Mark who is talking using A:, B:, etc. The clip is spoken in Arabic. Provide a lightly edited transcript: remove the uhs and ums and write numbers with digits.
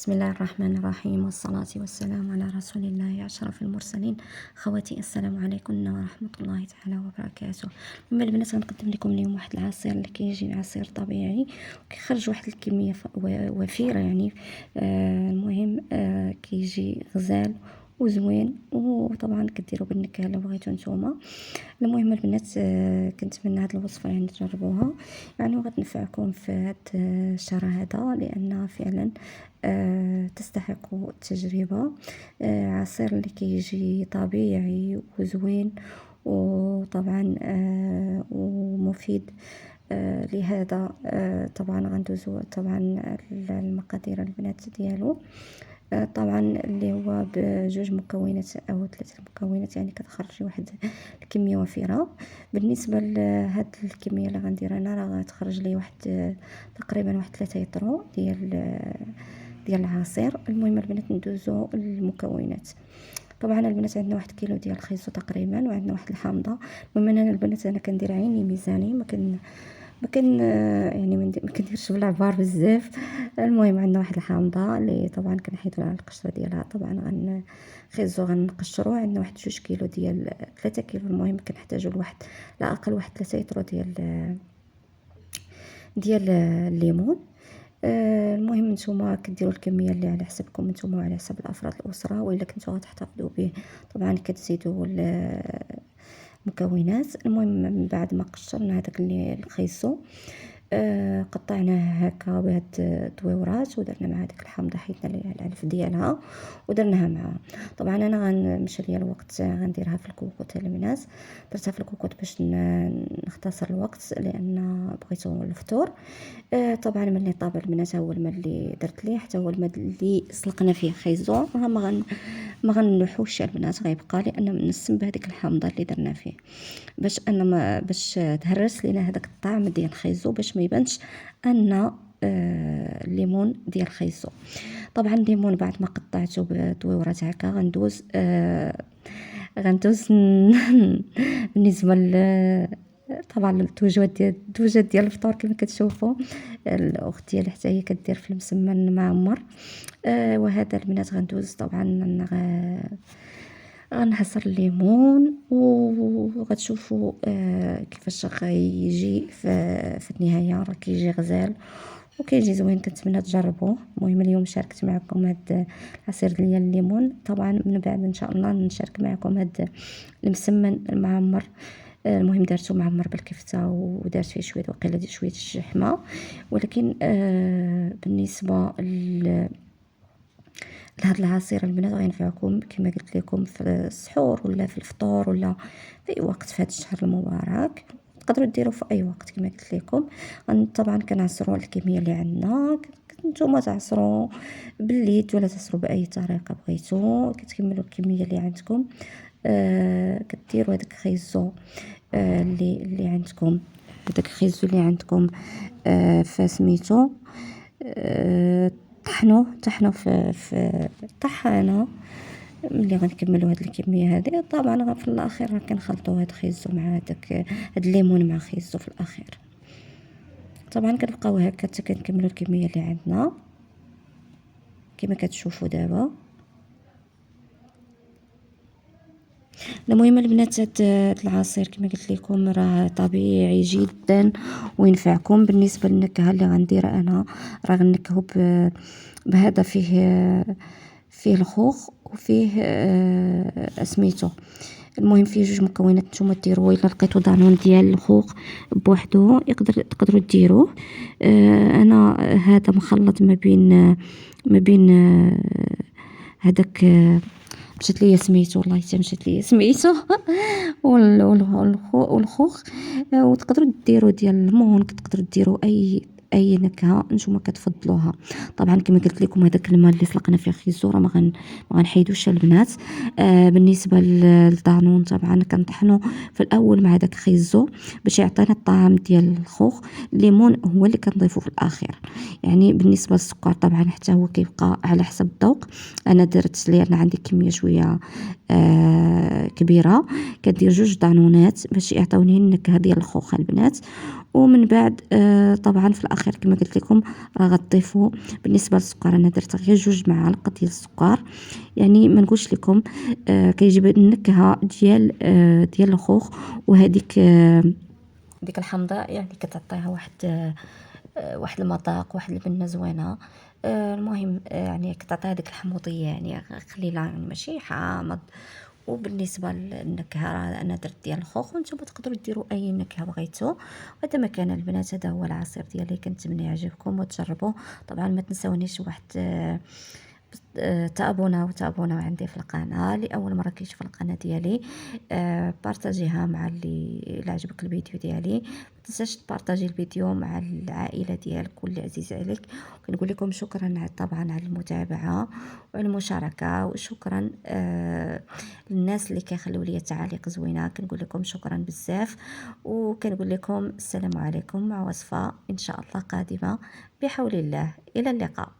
A: بسم الله الرحمن الرحيم، والصلاة والسلام على رسول الله أشرف المرسلين. خواتي السلام عليكم ورحمة الله تعالى وبركاته. من البنات غنقدم لكم اليوم واحد العصير اللي كيجي عصير طبيعي وكيخرج واحد الكمية وفيرة يعني. المهم كيجي غزال وزوين، وطبعا كديروا بالنكهه اللي بغيتو نتوما. المهم البنات كنتمنى هاد الوصفه يعني تجربوها يعني وغتنفعكم في هاد الشهر هذا، لان فعلا تستحق التجربه. عصير اللي كيجي طبيعي وزوين وطبعا ومفيد. لهذا طبعا غندوزو طبعا المقادير البنات ديالو. طبعا اللي هو بجوج مكونات او 3 مكونات، يعني كتخرجي واحد الكميه وفيره. بالنسبه لهاد الكميه اللي غندير انا راه غتخرج لي واحد تقريبا واحد 3 يطرو ديال العصير. المهم البنات ندوزو المكونات. طبعا البنات عندنا 1 كيلو ديال الخيزو تقريبا، وعندنا واحد الحامضه. المهم انا البنات انا كندير عيني ميزاني، ما كان يعني ما كنديرش بالعبار بزاف. المهم عندنا واحد الحامضه اللي طبعا كنحيدو على القشره ديالها. طبعا خيزو غنقشرو. عندنا واحد 2 كيلو ديال 3 كيلو. المهم كنحتاجو لواحد لا اقل واحد 3 يطرو ديال الليمون. المهم نتوما كديروا الكميه اللي على حسابكم نتوما وعلى حساب الافراد الاسره، والا كنتو غتحتفظوا به طبعا كتزيدوا المكونات. المهم من بعد ما قشرنا هذاك الخيزو قطعناه هكا بهاد الدويورات، ودرنا مع داك الحامضه حيدنا ليها العلف ديالها ودرناها معها. طبعا انا غنمشي ليا الوقت غنديرها في الكوكوط البنات. درتها في الكوكوط باش نختصر الوقت لان بغيتو الفطور. طبعا ملي طاب البنات هو الماء اللي درت ليه حتى هو الماء اللي سلقنا فيه خيزو، ما غنلوحوش البنات، غيبقى لان منسم بهذيك الحامضه اللي درنا فيه باش انا ما باش تهرس لينا هذاك الطعم ديال الخيزو، باش ما يبانش ان الليمون ديال الخيزو. طبعا الليمون بعد ما قطعته بدويورات هكا غندوز بالنسبه طبعا الدوجات ديال الفطور كما كتشوفوا. الاخت ديالي حتى هي كدير في المسمن معمر. وهذا البنات غندوز طبعا غنحصر الليمون وغتشوفوا كيفاش غيجي في النهايه. راه كيجي غزال وكيجي زوين، كنتمنى تجربوه. المهم اليوم شاركت معكم هاد العصير ديال الليمون. طبعا من بعد ان شاء الله نشارك معكم هاد المسمن المعمر. المهم درتو معمر بالكفته ودرت فيه شويه وقيله شويه الشحمه. ولكن بالنسبه لهذا العصير البنات غينفعكم كما قلت لكم في السحور ولا في الفطور ولا في اي وقت في هذا الشهر المبارك. تقدروا ديروه في اي وقت كما قلت لكم. طبعا كنعصروا الكميه اللي عندنا. نتوما تعصروا باليد ولا تعصروا باي طريقه بغيتو، كتكملوا الكميه اللي عندكم. كديروا هذاك الخيزو اللي عندكم، هذاك الخيزو اللي عندكم فسميتو طحنوا في طحانه. ملي غنكملوا هاد الكميه هذه طبعا في الاخير كنخلطوا هاد الخيزو مع هاد الليمون مع خيزو في الاخير. طبعا كنبقاو هكا حتى كنكملوا الكميه اللي عندنا كما كتشوفوا دابا. المهم البنات هاد العصير كما قلت لكم راه طبيعي جدا وينفعكم. بالنسبه للنكهه اللي غنديرها انا راه غنكهو بهذا فيه الخوخ وفيه سميتو. المهم فيه 2 مكونات نتوما ديروه. الا لقيتو دانون ديال الخوخ بوحدو تقدروا ديروه. انا هذا مخلط ما بين هذاك مشات ليا سميتو، والله حتى مشات ليا سميتو والخوخ. وتقدروا ديروا ديال المون، تقدروا ديروا اي نكهه نتوما كتفضلوها. طبعا كما قلت لكم هذاك الماء اللي سلقنا فيه خيزو راه ما غنحيدوش البنات. بالنسبه للدانون طبعا كنطحنوا في الاول مع داك خيزو باش يعطينا الطعم ديال الخوخ. الليمون هو اللي كنضيفه في الاخير. يعني بالنسبه للسكر طبعا حتى هو كيبقى على حسب الذوق. انا درت لان عندي كميه شويه كبيره، كدير 2 دانونات باش يعطيوني النكهه ديال الخوخ البنات. ومن بعد طبعا في الاخير الاخير كما قلت لكم راه غتضيفوا. بالنسبه للسكر انا درت غير 2 معالق ديال السكر، يعني ما نقولش لكم كيجيب النكهه ديال الخوخ. وهذيك ديك الحمضاء يعني كتعطيها واحد المذاق، واحد البنه زوينه. المهم يعني كتعطيها ديك الحموضيه، يعني خليلها يعني ماشي حامض. وبالنسبه للنكهه راه انا درت ديال الخوخ، وانتم تقدروا ديروا اي نكهه بغيتو. هذا ما كان البنات، هذا هو العصير ديالي، كنتمنى يعجبكم وتجربوا. طبعا ما تنسونيش واحد تابوناو عندي في القناه. لاول مره كيشوف القناه ديالي بارطاجيها مع اللي عجبك الفيديو ديالي. ما تنساش تبارطاجي الفيديو مع العائله ديالك واللي عزيز عليك. كنقول لكم شكرا طبعا على المتابعه وعلى المشاركه، وشكرا للناس اللي كيخليو لي تعاليق زوينه. كنقول لكم شكرا بزاف، وكنقول لكم السلام عليكم مع وصفه ان شاء الله قادمه بحول الله. الى اللقاء.